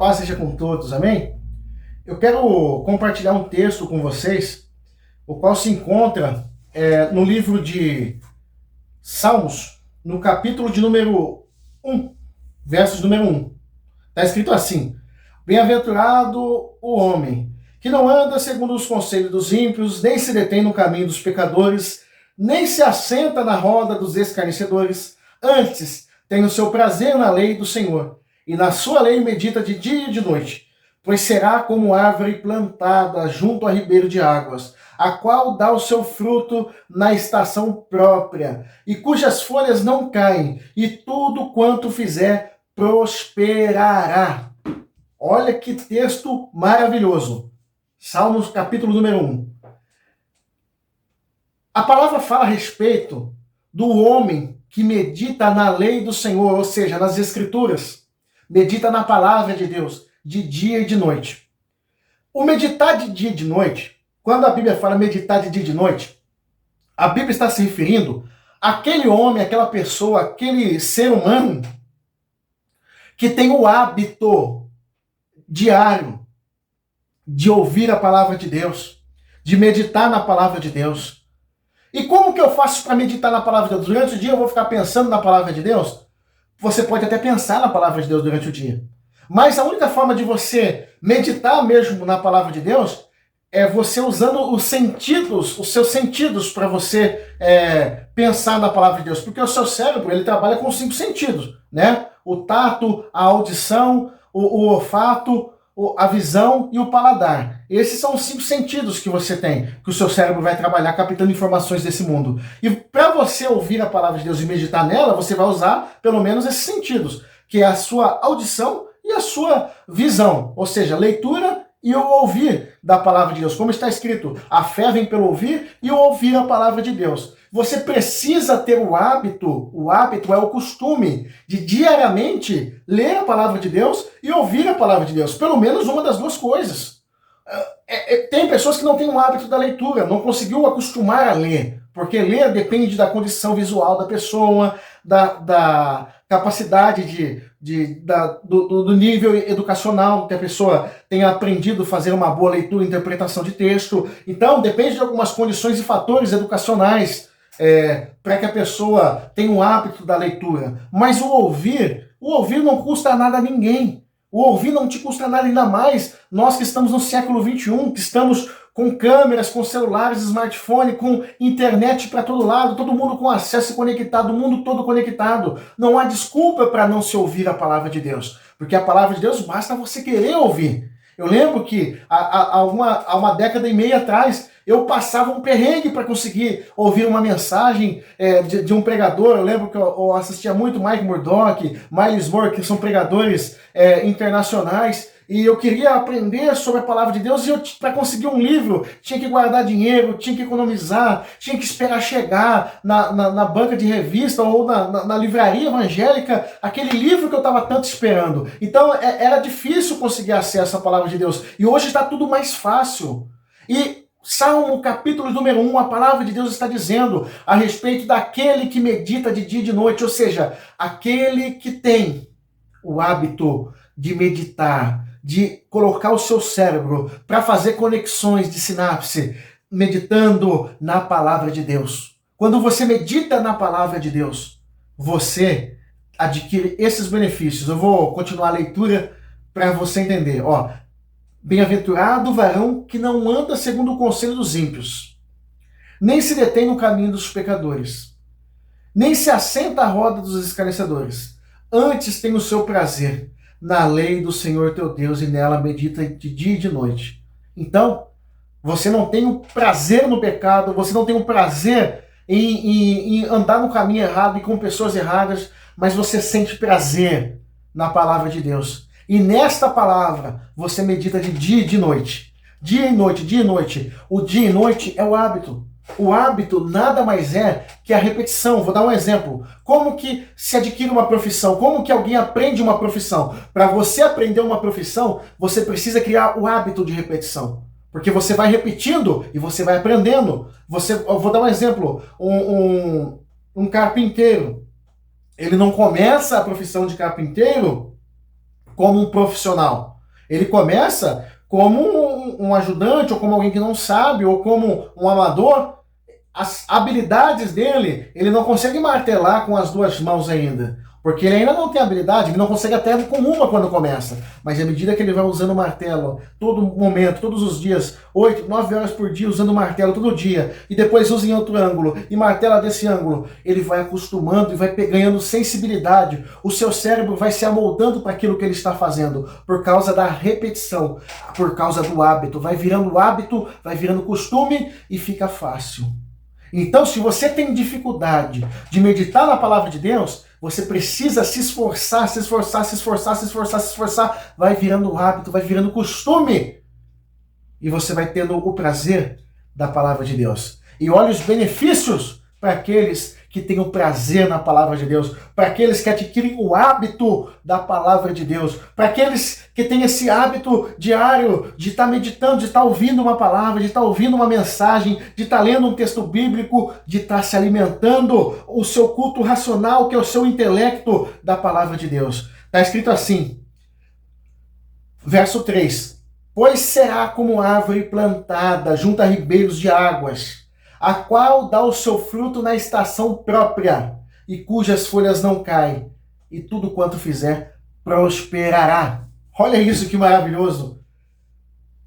paz seja com todos, amém? Eu quero compartilhar um texto com vocês, o qual se encontra no livro de Salmos, no capítulo de número 1, versos número 1. Está escrito assim: Bem-aventurado o homem, que não anda segundo os conselhos dos ímpios, nem se detém no caminho dos pecadores, nem se assenta na roda dos escarnecedores, antes tem o seu prazer na lei do Senhor, e na sua lei medita de dia e de noite, pois será como árvore plantada junto a ribeiro de águas, a qual dá o seu fruto na estação própria, e cujas folhas não caem, e tudo quanto fizer prosperará. Olha que texto maravilhoso. Salmos capítulo número 1. A palavra fala a respeito do homem que medita na lei do Senhor, ou seja, nas Escrituras. Medita na palavra de Deus, de dia e de noite. O meditar de dia e de noite, quando a Bíblia fala meditar de dia e de noite, a Bíblia está se referindo àquele homem, àquela pessoa, àquele ser humano que tem o hábito diário de ouvir a palavra de Deus, de meditar na palavra de Deus. E como que eu faço para meditar na palavra de Deus? Durante o dia eu vou ficar pensando na palavra de Deus? Você pode até pensar na palavra de Deus durante o dia. Mas a única forma de você meditar mesmo na palavra de Deus é você usando os seus sentidos para você pensar na palavra de Deus. Porque o seu cérebro, ele trabalha com 5 sentidos, né? O tato, a audição, o olfato, a visão e o paladar. Esses são os 5 sentidos que você tem, que o seu cérebro vai trabalhar captando informações desse mundo. E para você ouvir a palavra de Deus e meditar nela, você vai usar pelo menos esses sentidos, que é a sua audição e a sua visão, ou seja, leitura e o ouvir da palavra de Deus. Como está escrito, a fé vem pelo ouvir e o ouvir a palavra de Deus. Você precisa ter o hábito é o costume de diariamente ler a palavra de Deus e ouvir a palavra de Deus. Pelo menos uma das duas coisas. Tem pessoas que não têm o hábito da leitura, não conseguiu acostumar a ler, porque ler depende da condição visual da pessoa, da capacidade do nível educacional que a pessoa tenha aprendido a fazer uma boa leitura e interpretação de texto. Então, depende de algumas condições e fatores educacionais para que a pessoa tenha o hábito da leitura. Mas o ouvir não custa nada a ninguém. O ouvir não te custa nada, ainda mais nós que estamos no século XXI, que estamos com câmeras, com celulares, smartphone, com internet para todo lado, todo mundo com acesso conectado, o mundo todo conectado. Não há desculpa para não se ouvir a palavra de Deus, porque a palavra de Deus basta você querer ouvir. Eu lembro que há uma década e meia atrás, eu passava um perrengue para conseguir ouvir uma mensagem de um pregador. Eu lembro que eu assistia muito Mike Murdock, Miles Moore, que são pregadores internacionais, e eu queria aprender sobre a palavra de Deus, e para conseguir um livro, tinha que guardar dinheiro, tinha que economizar, tinha que esperar chegar na banca de revista ou na livraria evangélica, aquele livro que eu estava tanto esperando. Então era difícil conseguir acesso à palavra de Deus, e hoje está tudo mais fácil. E Salmo capítulo número 1, a palavra de Deus está dizendo a respeito daquele que medita de dia e de noite, ou seja, aquele que tem o hábito de meditar, de colocar o seu cérebro para fazer conexões de sinapse, meditando na palavra de Deus. Quando você medita na palavra de Deus, você adquire esses benefícios. Eu vou continuar a leitura para você entender. Bem-aventurado o varão que não anda segundo o conselho dos ímpios, nem se detém no caminho dos pecadores, nem se assenta à roda dos escarnecedores. Antes tem o seu prazer na lei do Senhor teu Deus, e nela medita de dia e de noite. Então, você não tem o prazer no pecado, você não tem o prazer em andar no caminho errado e com pessoas erradas, mas você sente prazer na palavra de Deus. E nesta palavra, você medita de dia e de noite. Dia e noite, dia e noite. O dia e noite é o hábito. O hábito nada mais é que a repetição. Vou dar um exemplo. Como que se adquire uma profissão? Como que alguém aprende uma profissão? Para você aprender uma profissão, você precisa criar o hábito de repetição. Porque você vai repetindo e você vai aprendendo. Eu vou dar um exemplo. Um carpinteiro. Ele não começa a profissão de carpinteiro como um profissional. Ele começa como um ajudante, ou como alguém que não sabe, ou como um amador. As habilidades dele, ele não consegue martelar com as duas mãos ainda. Porque ele ainda não tem habilidade, ele não consegue até com uma quando começa. Mas à medida que ele vai usando o martelo, todo momento, todos os dias, 8, 9 horas por dia, usando o martelo todo dia, e depois usa em outro ângulo, e martela desse ângulo, ele vai acostumando e vai ganhando sensibilidade. O seu cérebro vai se amoldando para aquilo que ele está fazendo, por causa da repetição, por causa do hábito. Vai virando hábito, vai virando costume e fica fácil. Então, se você tem dificuldade de meditar na palavra de Deus, você precisa se esforçar, se esforçar, se esforçar, se esforçar, se esforçar. Vai virando hábito, vai virando costume. E você vai tendo o prazer da palavra de Deus. E olha os benefícios para aqueles que têm o prazer na palavra de Deus, para aqueles que adquirem o hábito da palavra de Deus, para aqueles que têm esse hábito diário de estar meditando, de estar ouvindo uma palavra, de estar ouvindo uma mensagem, de estar lendo um texto bíblico, de estar se alimentando o seu culto racional, que é o seu intelecto da palavra de Deus. Está escrito assim, verso 3: Pois será como árvore plantada junto a ribeiros de águas, a qual dá o seu fruto na estação própria, e cujas folhas não caem, e tudo quanto fizer prosperará. Olha isso que maravilhoso!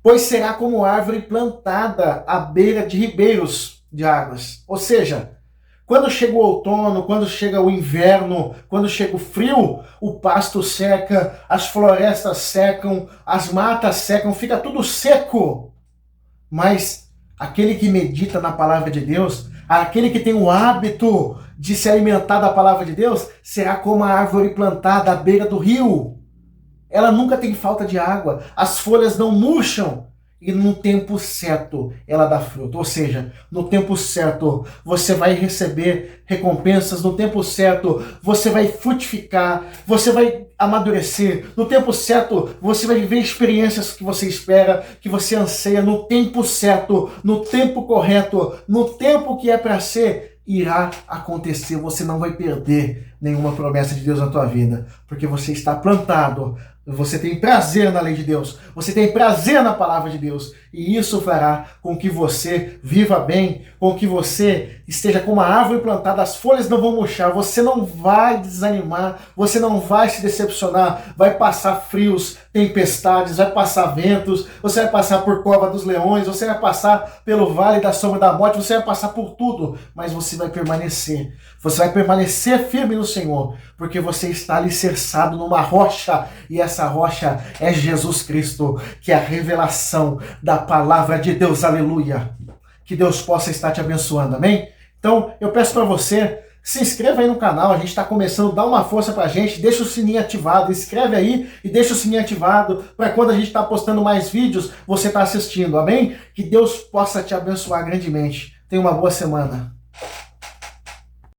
Pois será como árvore plantada à beira de ribeiros de águas. Ou seja, quando chega o outono, quando chega o inverno, quando chega o frio, o pasto seca, as florestas secam, as matas secam, fica tudo seco. Mas aquele que medita na palavra de Deus, aquele que tem o hábito de se alimentar da palavra de Deus, será como a árvore plantada à beira do rio. Ela nunca tem falta de água, as folhas não murcham, e no tempo certo ela dá fruto. Ou seja, no tempo certo você vai receber recompensas, no tempo certo você vai frutificar, você vai amadurecer, no tempo certo você vai viver experiências que você espera, que você anseia, no tempo certo, no tempo correto, no tempo que é para ser, irá acontecer. Você não vai perder nenhuma promessa de Deus na tua vida, porque você está plantado. Você tem prazer na lei de Deus, você tem prazer na palavra de Deus, e isso fará com que você viva bem, com que você esteja como uma árvore plantada, as folhas não vão murchar, você não vai desanimar, você não vai se decepcionar, vai passar frios, tempestades, vai passar ventos, você vai passar por cova dos leões, você vai passar pelo vale da sombra da morte, você vai passar por tudo, mas você vai permanecer firme no Senhor, porque você está alicerçado numa rocha, e essa rocha é Jesus Cristo, que é a revelação da palavra de Deus. Aleluia! Que Deus possa estar te abençoando, amém? Então, eu peço para você, se inscreva aí no canal, a gente está começando, dá uma força pra gente, deixa o sininho ativado, inscreve aí e deixa o sininho ativado, para quando a gente está postando mais vídeos, você está assistindo, amém? Que Deus possa te abençoar grandemente. Tenha uma boa semana.